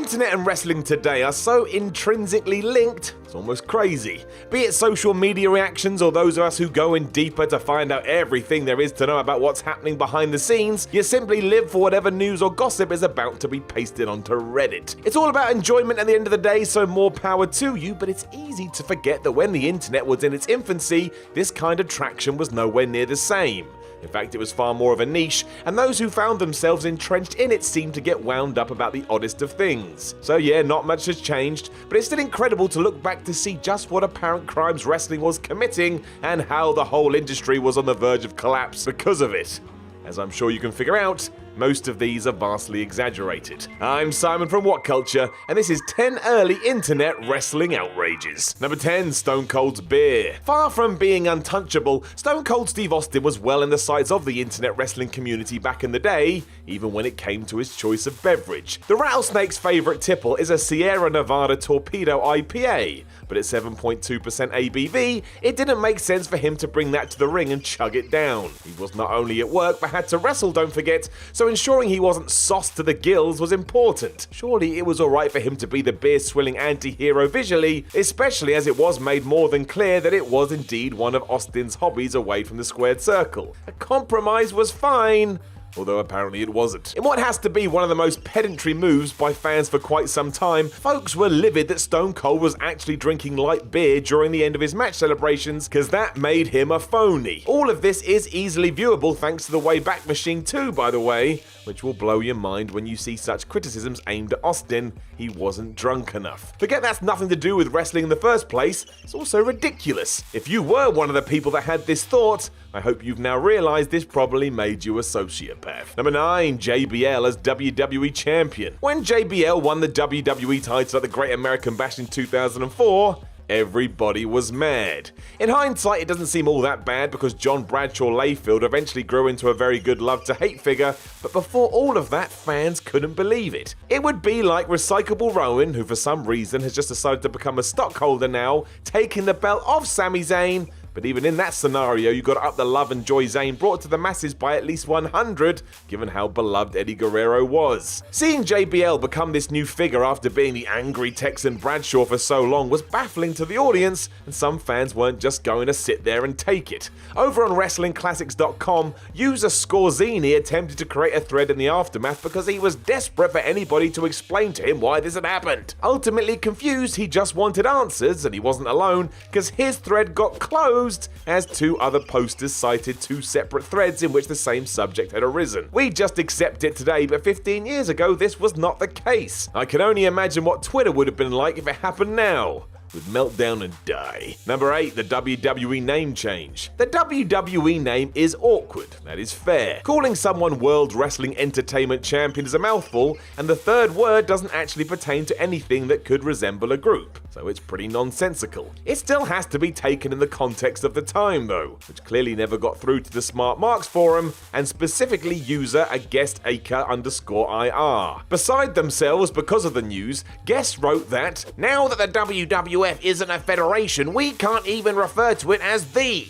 internet and wrestling today are so intrinsically linked, it's almost crazy. Be it social media reactions or those of us who go in deeper to find out everything there is to know about what's happening behind the scenes, you simply live for whatever news or gossip is about to be pasted onto Reddit. It's all about enjoyment at the end of the day, so more power to you, but it's easy to forget that when the internet was in its infancy, this kind of traction was nowhere near the same. In fact, it was far more of a niche, and those who found themselves entrenched in it seemed to get wound up about the oddest of things. So yeah, not much has changed, but it's still incredible to look back to see just what apparent crimes wrestling was committing and how the whole industry was on the verge of collapse because of it. As I'm sure you can figure out, most of these are vastly exaggerated. I'm Simon from What Culture, and this is 10 early internet wrestling outrages. Number 10, Stone Cold's beer. Far from being untouchable, Stone Cold Steve Austin was well in the sights of the internet wrestling community back in the day, even when it came to his choice of beverage. The Rattlesnake's favorite tipple is a Sierra Nevada Torpedo IPA, but at 7.2% ABV, it didn't make sense for him to bring that to the ring and chug it down. He was not only at work, but had to wrestle, don't forget, so ensuring he wasn't sauced to the gills was important. Surely it was alright for him to be the beer-swilling anti-hero visually, especially as it was made more than clear that it was indeed one of Austin's hobbies away from the squared circle. A compromise was fine, although apparently it wasn't. In what has to be one of the most pedantry moves by fans for quite some time, folks were livid that Stone Cold was actually drinking light beer during the end of his match celebrations, because that made him a phony. All of this is easily viewable thanks to the Wayback Machine too, by the way, which will blow your mind when you see such criticisms aimed at Austin. He wasn't drunk enough. Forget that's nothing to do with wrestling in the first place, it's also ridiculous. If you were one of the people that had this thought, I hope you've now realised this probably made you a sociopath. Number 9, JBL as WWE Champion. When JBL won the WWE title at the Great American Bash in 2004, everybody was mad. In hindsight, it doesn't seem all that bad because John Bradshaw Layfield eventually grew into a very good love-to-hate figure, but before all of that, fans couldn't believe it. It would be like Recyclable Rowan, who for some reason has just decided to become a stockholder now, taking the belt off Sami Zayn. But even in that scenario, you got to up the love and joy Zayn brought to the masses by at least 100, given how beloved Eddie Guerrero was. Seeing JBL become this new figure after being the angry Texan Bradshaw for so long was baffling to the audience, and some fans weren't just going to sit there and take it. Over on WrestlingClassics.com, user Scorzini attempted to create a thread in the aftermath because he was desperate for anybody to explain to him why this had happened. Ultimately confused, he just wanted answers, and he wasn't alone, because his thread got closed as two other posters cited two separate threads in which the same subject had arisen. We just accept it today, but 15 years ago this was not the case. I can only imagine what Twitter would have been like if it happened now. Would melt down and die. Number 8, the WWE Name Change. The WWE name is awkward, that is fair. Calling someone World Wrestling Entertainment Champion is a mouthful, and the third word doesn't actually pertain to anything that could resemble a group, so it's pretty nonsensical. It still has to be taken in the context of the time though, which clearly never got through to the Smart Marks forum, and specifically user @guestaker_IR. Beside themselves because of the news, guests wrote that, now that the WWF isn't a federation, we can't even refer to it as the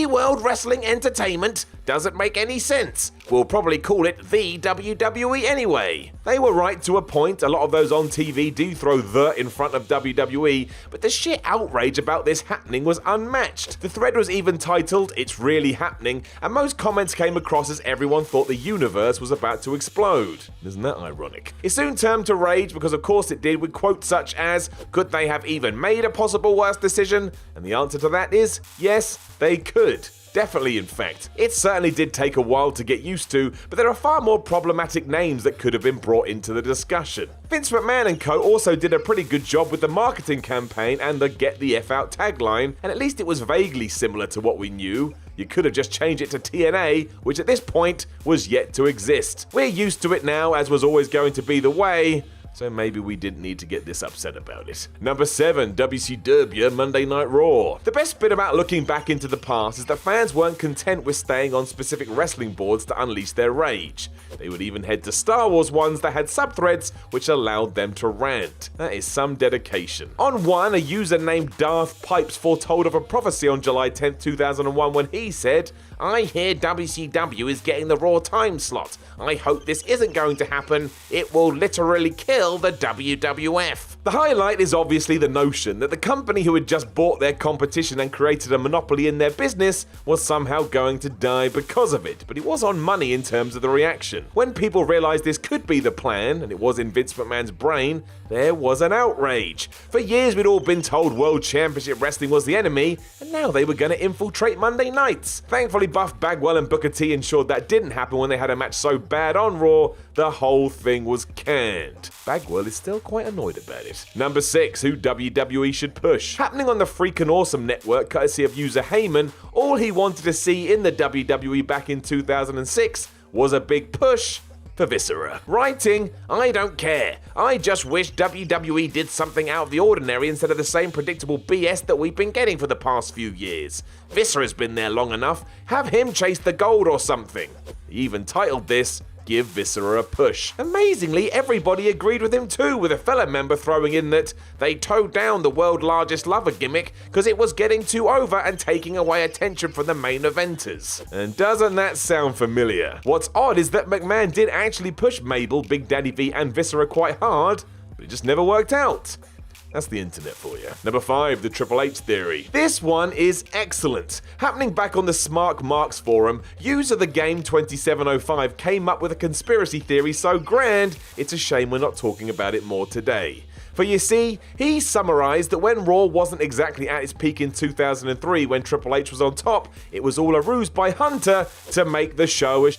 World Wrestling Entertainment. Doesn't make any sense. We'll probably call it the WWE anyway. They were right to a point. A lot of those on TV do throw the in front of WWE, but the sheer outrage about this happening was unmatched. The thread was even titled, "It's Really Happening," and most comments came across as everyone thought the universe was about to explode. Isn't that ironic? It soon turned to rage because of course it did, with quotes such as, "Could they have even made a possible worse decision?" And the answer to that is, yes, they could. Definitely, in fact. It certainly did take a while to get used to, but there are far more problematic names that could have been brought into the discussion. Vince McMahon and co. also did a pretty good job with the marketing campaign and the "Get the F Out" tagline, and at least it was vaguely similar to what we knew. You could have just changed it to TNA, which at this point was yet to exist. We're used to it now, as was always going to be the way, so maybe we didn't need to get this upset about it. Number 7, WCW Monday Night Raw. The best bit about looking back into the past is that fans weren't content with staying on specific wrestling boards to unleash their rage. They would even head to Star Wars ones that had subthreads which allowed them to rant. That is some dedication. On one, a user named Darth Pipes foretold of a prophecy on July 10th, 2001 when he said, "I hear WCW is getting the Raw time slot. I hope this isn't going to happen. It will literally kill kill the WWF. The highlight is obviously the notion that the company who had just bought their competition and created a monopoly in their business was somehow going to die because of it, but it was on money in terms of the reaction. When people realized this could be the plan, and it was in Vince McMahon's brain, there was an outrage. For years we'd all been told World Championship Wrestling was the enemy, and now they were going to infiltrate Monday nights. Thankfully, Buff Bagwell and Booker T ensured that didn't happen when they had a match so bad on Raw, the whole thing was canned. Bagwell is still quite annoyed about it. Number 6, who WWE should push. Happening on the Freakin' Awesome network, courtesy of user Heyman, all he wanted to see in the WWE back in 2006 was a big push for Viscera. Writing, "I don't care. I just wish WWE did something out of the ordinary instead of the same predictable BS that we've been getting for the past few years. Viscera's been there long enough. Have him chase the gold or something." He even titled this, "Give Viscera a Push." Amazingly, everybody agreed with him too, with a fellow member throwing in that they towed down the world's largest lover gimmick because it was getting too over and taking away attention from the main eventers. And doesn't that sound familiar? What's odd is that McMahon did actually push Mabel, Big Daddy V and Viscera quite hard, but it just never worked out. That's the internet for you. Number 5, the Triple H theory. This one is excellent. Happening back on the Smart Marks forum, user the game 2705 came up with a conspiracy theory so grand, it's a shame we're not talking about it more today. For you see, he summarized that when Raw wasn't exactly at its peak in 2003 when Triple H was on top, it was all a ruse by Hunter to make the show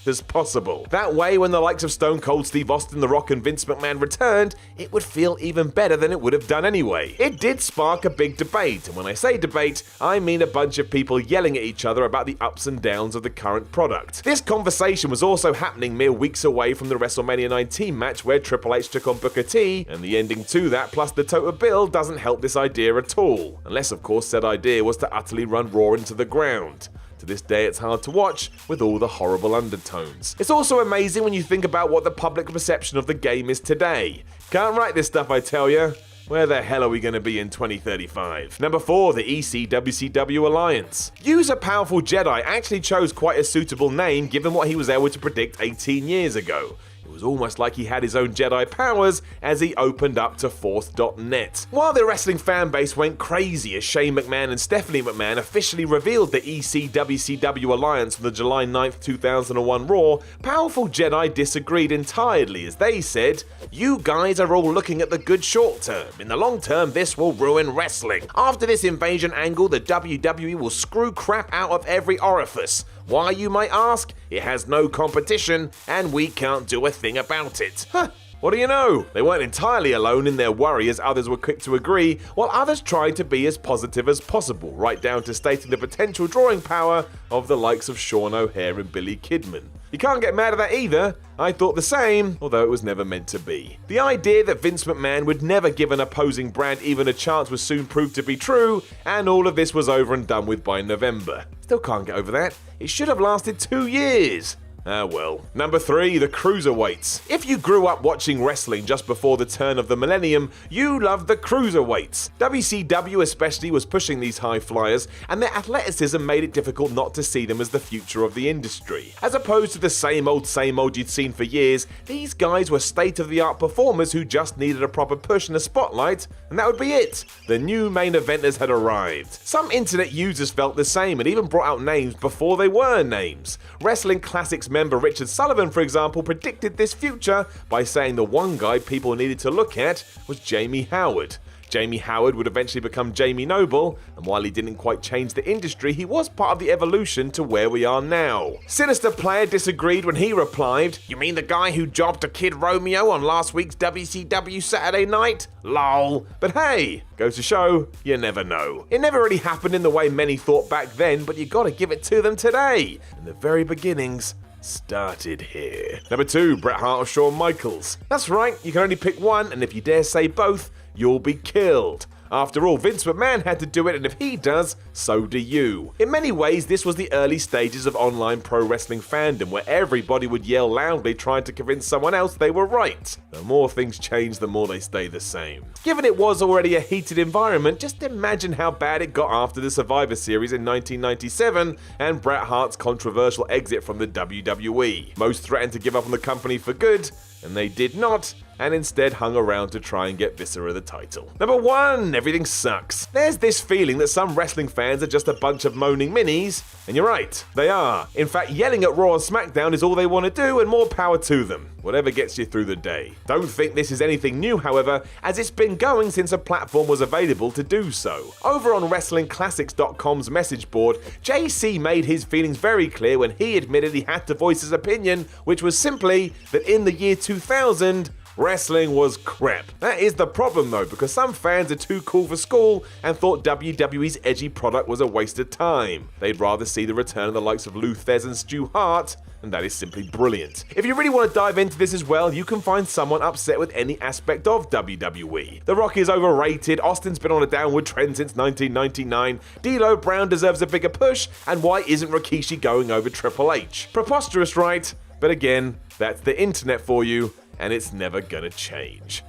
as possible. That way, when the likes of Stone Cold Steve Austin, The Rock and Vince McMahon returned, it would feel even better than it would have done anyway. It did spark a big debate, and when I say debate, I mean a bunch of people yelling at each other about the ups and downs of the current product. This conversation was also happening mere weeks away from the WrestleMania 19 match where Triple H took on Booker T, and the ending to that plus the total bill doesn't help this idea at all. Unless of course said idea was to utterly run Raw into the ground. To this day, it's hard to watch with all the horrible undertones. It's also amazing when you think about what the public perception of the game is today. Can't write this stuff, I tell ya. Where the hell are we going to be in 2035? Number 4, the WCW Alliance. User Powerful Jedi actually chose quite a suitable name given what he was able to predict 18 years ago. It was almost like he had his own Jedi powers as he opened up to Force.net. While the wrestling fan base went crazy as Shane McMahon and Stephanie McMahon officially revealed the WCW Alliance on the July 9th, 2001 Raw, Powerful Jedi disagreed entirely as they said, "You guys are all looking at the good short term. In the long term, this will ruin wrestling. After this invasion angle, the WWE will screw crap out of every orifice. Why, you might ask? It has no competition, and we can't do a thing about it." Huh. What do you know? They weren't entirely alone in their worry as others were quick to agree, while others tried to be as positive as possible, right down to stating the potential drawing power of the likes of Shawn O'Haire and Billy Kidman. You can't get mad at that either. I thought the same, although it was never meant to be. The idea that Vince McMahon would never give an opposing brand even a chance was soon proved to be true, and all of this was over and done with by November. Still can't get over that. It should have lasted 2 years. Ah well. Number 3, the Cruiserweights. If you grew up watching wrestling just before the turn of the millennium, you loved the Cruiserweights. WCW especially was pushing these high flyers, and their athleticism made it difficult not to see them as the future of the industry. As opposed to the same old you'd seen for years, these guys were state-of-the-art performers who just needed a proper push and a spotlight, and that would be it. The new main eventers had arrived. Some internet users felt the same and even brought out names before they were names. Wrestling Classics member Richard Sullivan, for example, predicted this future by saying the one guy people needed to look at was Jamie Howard. Jamie Howard would eventually become Jamie Noble, and while he didn't quite change the industry, he was part of the evolution to where we are now. Sinister Player disagreed when he replied, "You mean the guy who jobbed to Kid Romeo on last week's WCW Saturday Night? Lol." But hey, goes to show, you never know. It never really happened in the way many thought back then, but you gotta give it to them today. In the very beginnings, started here. Number 2, Bret Hart or Shawn Michaels. That's right, you can only pick one, and if you dare say both, you'll be killed. After all, Vince McMahon had to do it, and if he does, so do you. In many ways, this was the early stages of online pro wrestling fandom, where everybody would yell loudly trying to convince someone else they were right. The more things change, the more they stay the same. Given it was already a heated environment, just imagine how bad it got after the Survivor Series in 1997 and Bret Hart's controversial exit from the WWE. Most threatened to give up on the company for good, and they did not, and instead hung around to try and get Viscera the title. Number 1, everything sucks. There's this feeling that some wrestling fans are just a bunch of moaning minis, and you're right, they are. In fact, yelling at Raw and SmackDown is all they want to do, and more power to them. Whatever gets you through the day. Don't think this is anything new, however, as it's been going since a platform was available to do so. Over on WrestlingClassics.com's message board, JC made his feelings very clear when he admitted he had to voice his opinion, which was simply that in the year 2000, wrestling was crap. That is the problem though, because some fans are too cool for school and thought WWE's edgy product was a waste of time. They'd rather see the return of the likes of Lou Thesz and Stu Hart, and that is simply brilliant. If you really want to dive into this as well, you can find someone upset with any aspect of WWE. The Rock is overrated, Austin's been on a downward trend since 1999, D'Lo Brown deserves a bigger push, and why isn't Rikishi going over Triple H? Preposterous, right? But again, that's the internet for you, and it's never gonna change.